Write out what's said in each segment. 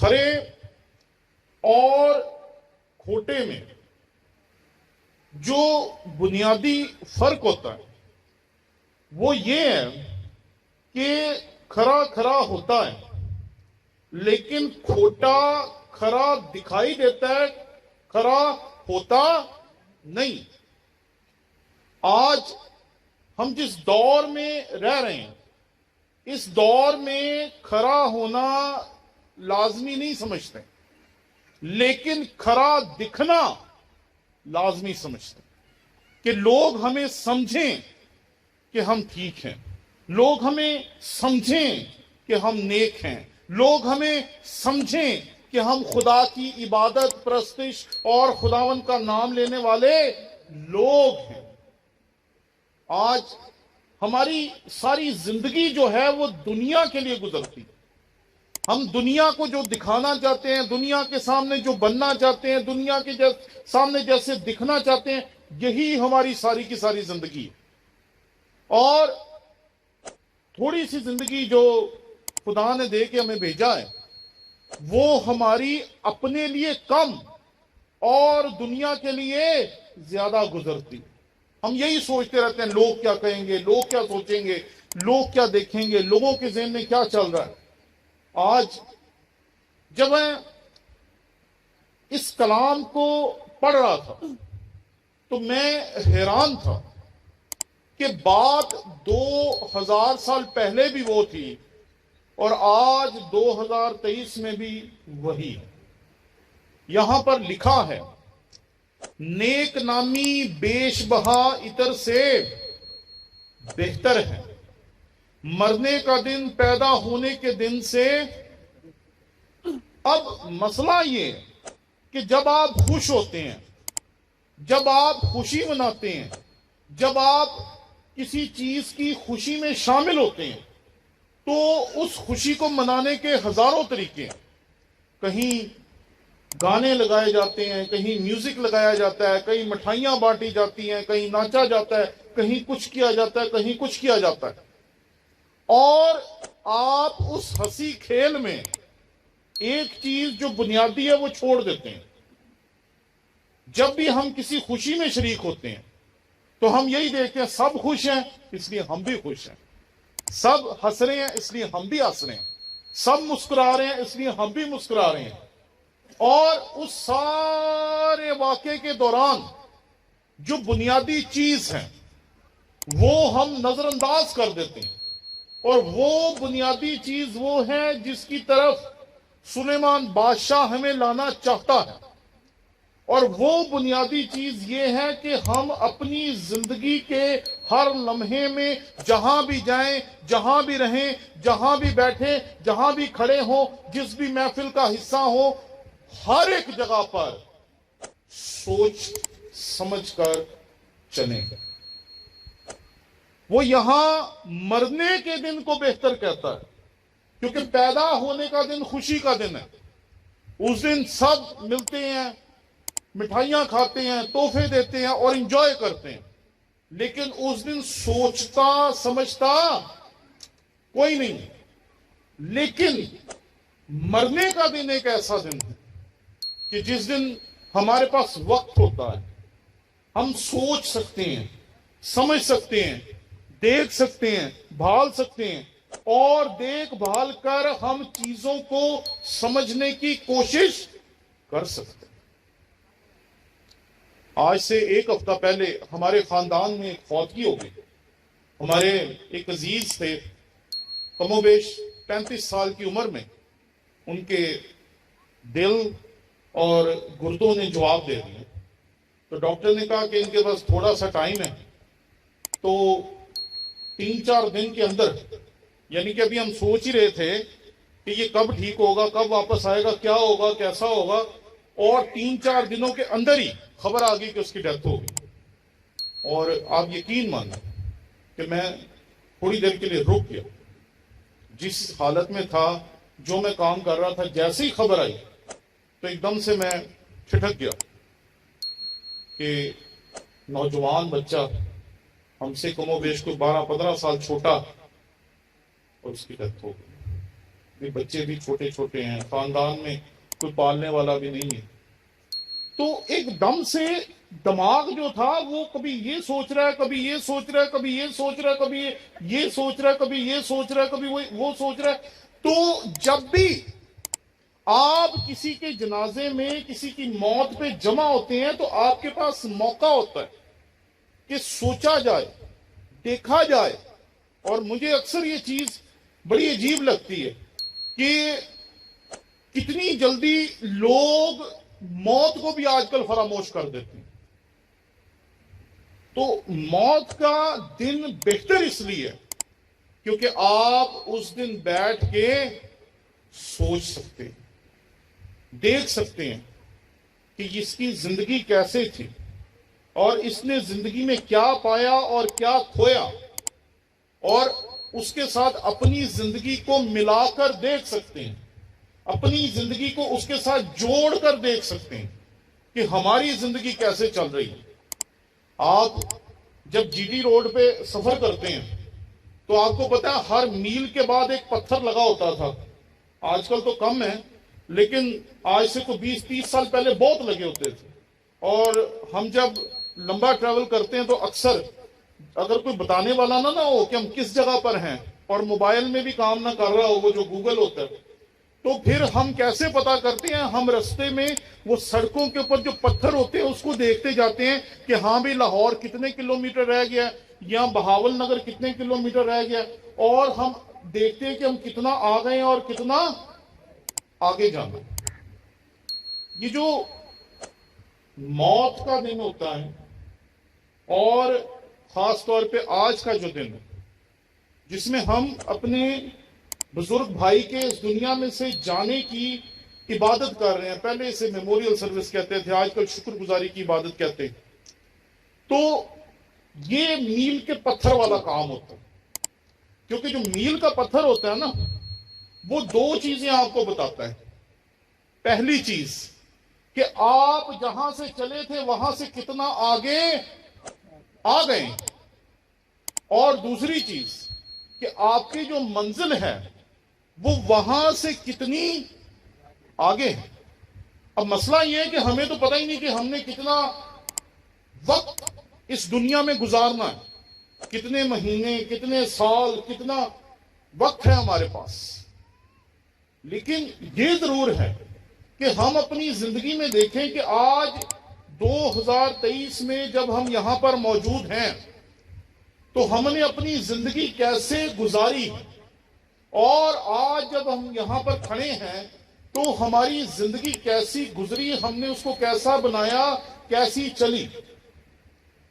کھرے اور کھوٹے میں جو بنیادی فرق ہوتا ہے وہ یہ ہے کہ کھرا کھرا ہوتا ہے لیکن کھوٹا کھرا دکھائی دیتا ہے، کھرا ہوتا نہیں۔ آج ہم جس دور میں رہ رہے ہیں اس دور میں کھرا ہونا لازمی نہیں سمجھتے لیکن کھرا دکھنا لازمی سمجھتے کہ لوگ ہمیں سمجھیں کہ ہم ٹھیک ہیں، لوگ ہمیں سمجھیں کہ ہم نیک ہیں، لوگ ہمیں سمجھیں کہ ہم خدا کی عبادت پرستش اور خداوند کا نام لینے والے لوگ ہیں۔ آج ہماری ساری زندگی جو ہے وہ دنیا کے لیے گزرتی ہے۔ ہم دنیا کو جو دکھانا چاہتے ہیں، دنیا کے سامنے جو بننا چاہتے ہیں، دنیا کے سامنے جیسے دکھنا چاہتے ہیں، یہی ہماری ساری کی ساری زندگی ہے۔ اور تھوڑی سی زندگی جو خدا نے دے کے ہمیں بھیجا ہے وہ ہماری اپنے لیے کم اور دنیا کے لیے زیادہ گزرتی۔ ہم یہی سوچتے رہتے ہیں لوگ کیا کہیں گے، لوگ کیا سوچیں گے، لوگ کیا دیکھیں گے، لوگوں کے ذہن میں کیا چل رہا ہے۔ آج جب میں اس کلام کو پڑھ رہا تھا تو میں حیران تھا کہ بات 2000 سال پہلے بھی وہ تھی اور آج 2023 میں بھی وہی ہے۔ یہاں پر لکھا ہے، نیک نامی بیش بہا عطر سے بہتر ہے، مرنے کا دن پیدا ہونے کے دن سے۔ اب مسئلہ یہ کہ جب آپ خوش ہوتے ہیں، جب آپ خوشی مناتے ہیں، جب آپ کسی چیز کی خوشی میں شامل ہوتے ہیں تو اس خوشی کو منانے کے ہزاروں طریقے ہیں۔ کہیں گانے لگائے جاتے ہیں، کہیں میوزک لگایا جاتا ہے، کہیں مٹھائیاں بانٹی جاتی ہیں، کہیں ناچا جاتا ہے، کہیں کچھ کیا جاتا ہے، کہیں کچھ کیا جاتا ہے۔ اور آپ اس ہنسی کھیل میں ایک چیز جو بنیادی ہے وہ چھوڑ دیتے ہیں۔ جب بھی ہم کسی خوشی میں شریک ہوتے ہیں تو ہم یہی دیکھتے ہیں سب خوش ہیں اس لیے ہم بھی خوش ہیں، سب ہنس رہے ہیں اس لیے ہم بھی ہنس رہے ہیں، سب مسکرا رہے ہیں اس لیے ہم بھی مسکرا رہے ہیں۔ اور اس سارے واقعے کے دوران جو بنیادی چیز ہے وہ ہم نظر انداز کر دیتے ہیں، اور وہ بنیادی چیز وہ ہے جس کی طرف سلیمان بادشاہ ہمیں لانا چاہتا ہے۔ اور وہ بنیادی چیز یہ ہے کہ ہم اپنی زندگی کے ہر لمحے میں جہاں بھی جائیں، جہاں بھی رہیں، جہاں بھی بیٹھیں، جہاں بھی کھڑے ہوں، جس بھی محفل کا حصہ ہو، ہر ایک جگہ پر سوچ سمجھ کر چلیں۔ وہ یہاں مرنے کے دن کو بہتر کہتا ہے کیونکہ پیدا ہونے کا دن خوشی کا دن ہے۔ اس دن سب ملتے ہیں، مٹھائیاں کھاتے ہیں، تحفے دیتے ہیں اور انجوائے کرتے ہیں، لیکن اس دن سوچتا سمجھتا کوئی نہیں۔ لیکن مرنے کا دن ایک ایسا دن ہے کہ جس دن ہمارے پاس وقت ہوتا ہے، ہم سوچ سکتے ہیں، سمجھ سکتے ہیں، دیکھ سکتے ہیں، بھال سکتے ہیں، اور دیکھ بھال کر ہم چیزوں کو سمجھنے کی کوشش کر سکتے ہیں۔ آج سے ایک ہفتہ پہلے ہمارے خاندان میں ایک فوتگی ہو گئی۔ ہمارے ایک عزیز تھے، کم و بیش 35 سال کی عمر میں ان کے دل اور گردوں نے جواب دے دیا۔ تو ڈاکٹر نے کہا کہ ان کے پاس تھوڑا سا ٹائم ہے، تو 3-4 دن کے اندر، یعنی کہ ابھی ہم سوچ ہی رہے تھے کہ یہ کب ٹھیک ہوگا، کب واپس آئے گا، کیا ہوگا، کیسا ہوگا، اور 3-4 دنوں کے اندر ہی خبر آ گئی کہ اس کی ڈیتھ ہو گئی۔ اور آپ یقین مانیں کہ میں تھوڑی دیر کے لیے رک گیا، جس حالت میں تھا، جو میں کام کر رہا تھا، جیسے ہی خبر آئی تو ایک دم سے میں چھٹک گیا کہ نوجوان بچہ، ہم سے کم و بیش کو 12-15 سال چھوٹا، اور اس کی ڈیتھ ہو گئی۔ کہ بچے بھی چھوٹے چھوٹے ہیں، خاندان میں کوئی پالنے والا بھی نہیں ہے، تو ایک دم سے دماغ جو تھا وہ کبھی یہ سوچ رہا ہے، کبھی یہ سوچ رہا ہے، کبھی یہ سوچ رہا ہے، کبھی یہ سوچ رہا ہے، کبھی یہ سوچ رہا ہے، کبھی وہ سوچ رہا ہے. تو جب بھی آپ کسی کے جنازے میں کسی کی موت پہ جمع ہوتے ہیں تو آپ کے پاس موقع ہوتا ہے کہ سوچا جائے، دیکھا جائے. اور مجھے اکثر یہ چیز بڑی عجیب لگتی ہے کہ کتنی جلدی لوگ موت کو بھی آج کل فراموش کر دیتے ہیں. تو موت کا دن بہتر اس لیے کیونکہ آپ اس دن بیٹھ کے سوچ سکتے ہیں، دیکھ سکتے ہیں کہ اس کی زندگی کیسے تھی اور اس نے زندگی میں کیا پایا اور کیا کھویا، اور اس کے ساتھ اپنی زندگی کو ملا کر دیکھ سکتے ہیں، اپنی زندگی کو اس کے ساتھ جوڑ کر دیکھ سکتے ہیں کہ ہماری زندگی کیسے چل رہی ہے. آپ جب جی ٹی روڈ پہ سفر کرتے ہیں تو آپ کو پتا ہے ہر میل کے بعد ایک پتھر لگا ہوتا تھا. آج کل تو کم ہے، لیکن آج سے تو 20-30 سال پہلے بہت لگے ہوتے تھے. اور ہم جب لمبا ٹریول کرتے ہیں تو اکثر اگر کوئی بتانے والا نہ ہو کہ ہم کس جگہ پر ہیں اور موبائل میں بھی کام نہ کر رہا ہو، وہ جو گوگل ہوتا ہے، تو پھر ہم کیسے پتا کرتے ہیں؟ ہم رستے میں وہ سڑکوں کے اوپر جو پتھر ہوتے ہیں اس کو دیکھتے جاتے ہیں کہ ہاں بھی لاہور کتنے کلومیٹر رہ گیا یا بہاول نگر کتنے کلومیٹر رہ گیا، اور ہم دیکھتے ہیں کہ ہم کتنا آ گئے اور کتنا آگے جانا. یہ جو موت کا دن ہوتا ہے، اور خاص طور پہ آج کا جو دن ہے جس میں ہم اپنے بزرگ بھائی کے اس دنیا میں سے جانے کی عبادت کر رہے ہیں. پہلے اسے میموریل سروس کہتے تھے، آج کل شکر گزاری کی عبادت کہتے ہیں. تو یہ میل کے پتھر والا کام ہوتا ہے، کیونکہ جو میل کا پتھر ہوتا ہے نا، وہ دو چیزیں آپ کو بتاتا ہے. پہلی چیز کہ آپ جہاں سے چلے تھے وہاں سے کتنا آگے آ گئے، اور دوسری چیز کہ آپ کی جو منزل ہے وہ وہاں سے کتنی آگے ہے. اب مسئلہ یہ ہے کہ ہمیں تو پتہ ہی نہیں کہ ہم نے کتنا وقت اس دنیا میں گزارنا ہے، کتنے مہینے، کتنے سال، کتنا وقت ہے ہمارے پاس. لیکن یہ ضرور ہے کہ ہم اپنی زندگی میں دیکھیں کہ آج 2023 میں جب ہم یہاں پر موجود ہیں تو ہم نے اپنی زندگی کیسے گزاری، اور آج جب ہم یہاں پر کھڑے ہیں تو ہماری زندگی کیسی گزری، ہم نے اس کو کیسا بنایا، کیسی چلی.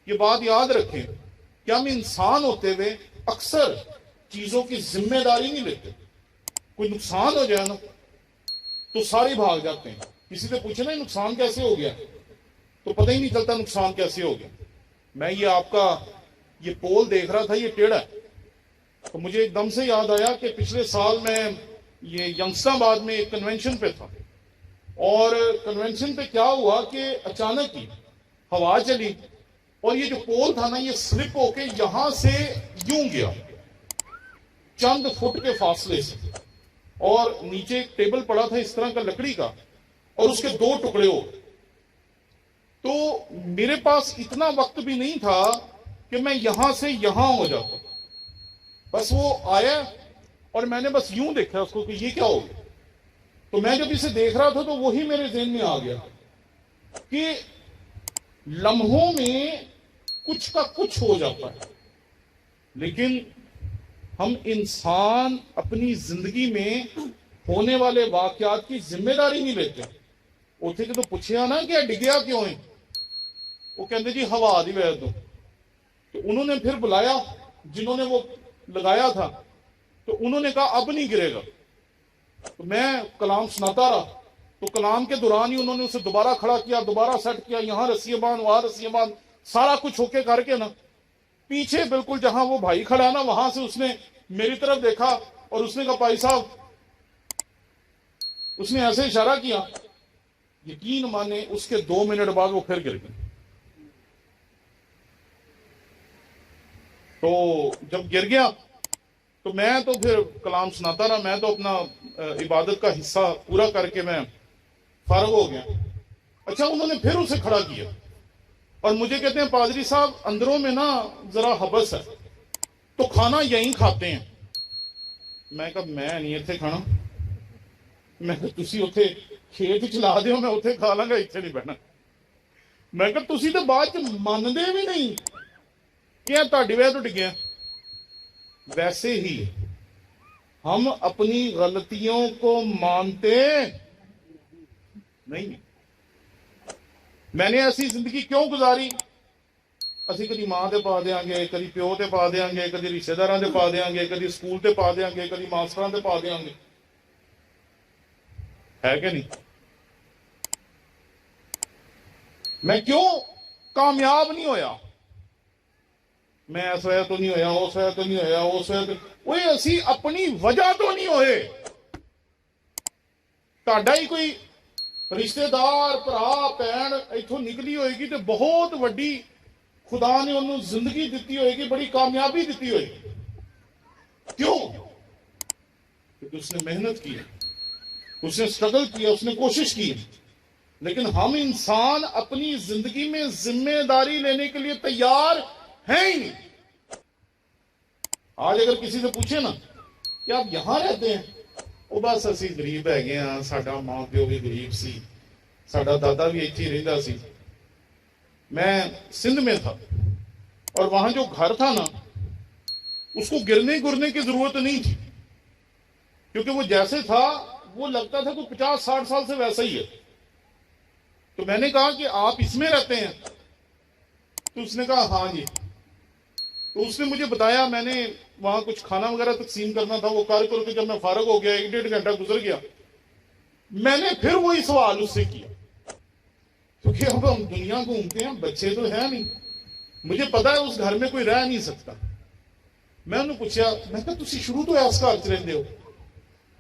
یہ بات یاد رکھیں کہ ہم انسان ہوتے ہوئے اکثر چیزوں کی ذمہ داری نہیں لیتے. کوئی نقصان ہو جائے نا تو سارے بھاگ جاتے ہیں. کسی سے پوچھے نا نقصان کیسے ہو گیا تو پتہ ہی نہیں چلتا نقصان کیسے ہو گیا. میں یہ آپ کا یہ پول دیکھ رہا تھا، یہ ٹیڑھا ہے، تو مجھے ایک دم سے یاد آیا کہ پچھلے سال میں یہ ینگسٹر آباد میں ایک کنونشن پہ تھا، اور کنونشن پہ کیا ہوا کہ اچانک ہی ہوا چلی اور یہ جو پول تھا نا یہ سلپ ہو کے یہاں سے یوں گیا چند فٹ کے فاصلے سے، اور نیچے ایک ٹیبل پڑا تھا اس طرح کا لکڑی کا، اور اس کے 2 ٹکڑے ہو گئے. تو میرے پاس اتنا وقت بھی نہیں تھا کہ میں یہاں سے یہاں ہو جاتا، بس وہ آیا اور میں نے بس یوں دیکھا اس کو کہ یہ کیا ہو گیا. تو میں جب اسے دیکھ رہا تھا تو وہی میرے ذہن میں آ گیا کہ لمحوں میں کچھ کا کچھ ہو جاتا ہے، لیکن ہم انسان اپنی زندگی میں ہونے والے واقعات کی ذمہ داری نہیں لیتے. اتنے کہ تو پوچھیا نا کہ ڈگیا کیوں ہے، وہ کہتے جی ہوا دی وجہ تو انہوں نے پھر بلایا جنہوں نے وہ لگایا تھا، تو انہوں نے کہا اب نہیں گرے گا. تو میں کلام سناتا رہا، تو کلام کے دوران ہی انہوں نے اسے دوبارہ کھڑا کیا، دوبارہ سیٹ کیا، یہاں رسی باندھ وہاں رسی باندھ، سارا کچھ ہو کے کر کے نا پیچھے بالکل جہاں وہ بھائی کھڑا ہے نا وہاں سے اس نے میری طرف دیکھا اور اس نے کہا بھائی صاحب، اس نے ایسے اشارہ کیا، یقین مانے اس کے 2 منٹ بعد وہ پھر گر گئے. تو جب گر گیا تو میں تو پھر کلام سناتا رہا. میں تو اپنا عبادت کا حصہ پورا کر کے میں فارغ ہو گیا. اچھا انہوں نے پھر اسے کھڑا کیا اور مجھے کہتے ہیں پادری صاحب اندروں میں نا ذرا حبس ہے تو کھانا یہیں کھاتے ہیں. میں کہا میں نہیں اتنے کھانا. میں کہا تسی اتنے کھیت چلا دیو میں اتنے کھا لاں گا اتنے نہیں بہنا. میں کہا تسی تو بعد چ مانتے بھی نہیں کہ تہاڈی وجہ تو ڈگیا. ویسے ہی ہم اپنی غلطیوں کو مانتے نہیں. میں نے ایسی زندگی کیوں گزاری؟ اسی کدی ماں دے پا دیاں گے, کدی پیو تے پا دیاں گے, کدی رشتہ داراں دے پا دیاں گے, کدی سکول تے پا دیاں گے, کدی ماسٹراں تے پا دیاں گے. ہے کہ نہیں؟ میں کیوں کامیاب نہیں ہویا؟ میں اس وجہ تو نہیں ہویا, اس وجہ تو نہیں ہویا, اس وجہ تو وہ اسی اپنی وجہ تو نہیں ہوئے. تہاڈا ہی کوئی رشتہ دار بھرا بھੈਣ اتوں نکلی ہوئے گی تو بہت وڈی خدا نے انہوں زندگی دیتی ہوئے گی, بڑی کامیابی دیتی ہوئے گی. کیوں؟ کیونکہ اس نے محنت کی, اس نے سٹرگل کیا, اس نے کوشش کی. لیکن ہم انسان اپنی زندگی میں ذمہ داری لینے کے لیے تیار ہیں ہی نہیں. آج اگر کسی سے پوچھے نا کہ آپ یہاں رہتے ہیں, وہ بس اسی غریب ہے گئے ہیں, ساڈا ماں پیو بھی غریب سی, ساڈا دادا بھی ایتھے ہی رہندا سی. میں سندھ میں تھا اور وہاں جو گھر تھا نا اس کو گرنے کی ضرورت نہیں تھی, کیونکہ وہ جیسے تھا وہ لگتا تھا کہ 50-60 سال سے ویسا ہی ہے. تو میں نے کہا کہ آپ اس میں رہتے ہیں؟ تو اس نے کہا ہاں جی. تو اس نے مجھے بتایا, میں نے وہاں کچھ کھانا وغیرہ تقسیم کرنا تھا, وہ کر کے جب میں فارغ ہو گیا 1-1.5 گھنٹہ گزر گیا, میں نے پھر وہی سوال اس سے کیا, کیونکہ اب ہم دنیا گھومتے ہیں, بچے تو ہیں نہیں, مجھے پتا ہے اس گھر میں کوئی رہ نہیں سکتا. میں انہوں نے پوچھا, میں کہا تسی شروع تو اس گھر چ رہندے ہو؟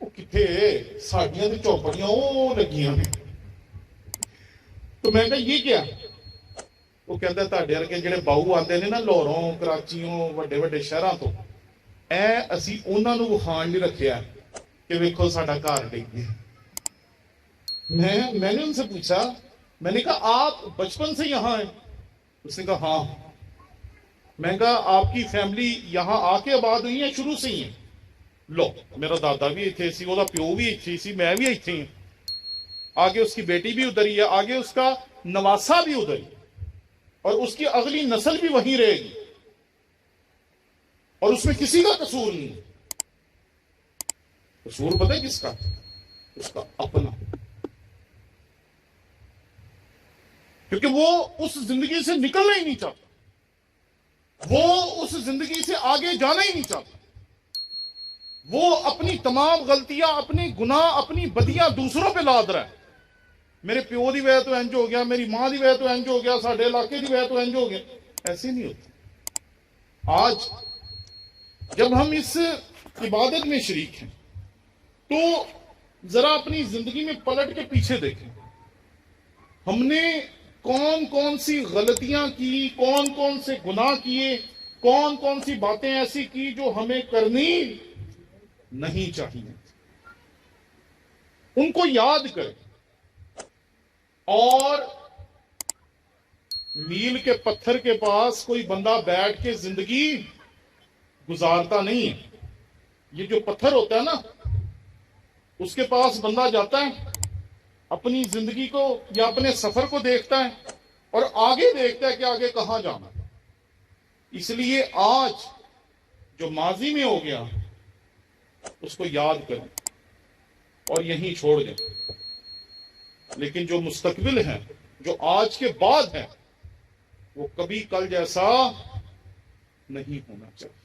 وہ کتنے ساڈیاں تے چوپڑیاں وہ لگیاں نے. تو میں کہا یہ کیا؟ وہ کہتا ہے تہاڈے ورگے جڑے باؤ آتے ہیں نا لاہوروں کراچیوں وڈے وڈے شہراں تو, اے اسی انہاں نوں وکھاؤਣ نہیں رکھیا کہ ویکھو ساڈا گھر ڈگ گیا. میں نے ان سے پوچھا, میں نے کہا آپ بچپن سے یہاں ہیں؟ اس نے کہا ہاں. میں نے کہا آپ کی فیملی یہاں آ کے آباد ہوئی ہے شروع سے ہی ہے؟ لو میرا دادا بھی ایتھے سی, وہ پیو بھی ایتھے سی, میں بھی ایتھے ہوں, آگے اس کی بیٹی بھی ادھر ہی ہے, آگے اس کا نواسا بھی ادھر ہی, اور اس کی اگلی نسل بھی وہیں رہے گی, اور اس میں کسی کا قصور نہیں. قصور پتہ ہے کس کا؟ اس کا اپنا. کیونکہ وہ اس زندگی سے نکلنا ہی نہیں چاہتا, وہ اس زندگی سے آگے جانا ہی نہیں چاہتا. وہ اپنی تمام غلطیاں, اپنی گناہ, اپنی بدیاں دوسروں پہ لاد رہا ہے. میرے پیو دی وجہ تو انج ہو گیا, میری ماں دی وجہ تو انج ہو گیا, ساڈے علاقے دی وجہ تو انج ہو گیا. ایسے نہیں ہوتا. آج جب ہم اس عبادت میں شریک ہیں تو ذرا اپنی زندگی میں پلٹ کے پیچھے دیکھیں, ہم نے کون کون سی غلطیاں کی, کون کون سے گناہ کیے, کون کون سی باتیں ایسی کی جو ہمیں کرنی نہیں چاہیے. ان کو یاد کریں, اور میل کے پتھر کے پاس کوئی بندہ بیٹھ کے زندگی گزارتا نہیں ہے. یہ جو پتھر ہوتا ہے نا, اس کے پاس بندہ جاتا ہے, اپنی زندگی کو یا اپنے سفر کو دیکھتا ہے اور آگے دیکھتا ہے کہ آگے کہاں جانا. اس لیے آج جو ماضی میں ہو گیا اس کو یاد کریں اور یہیں چھوڑ دیں. لیکن جو مستقبل ہے, جو آج کے بعد ہے, وہ کبھی کل جیسا نہیں ہونا چاہیے.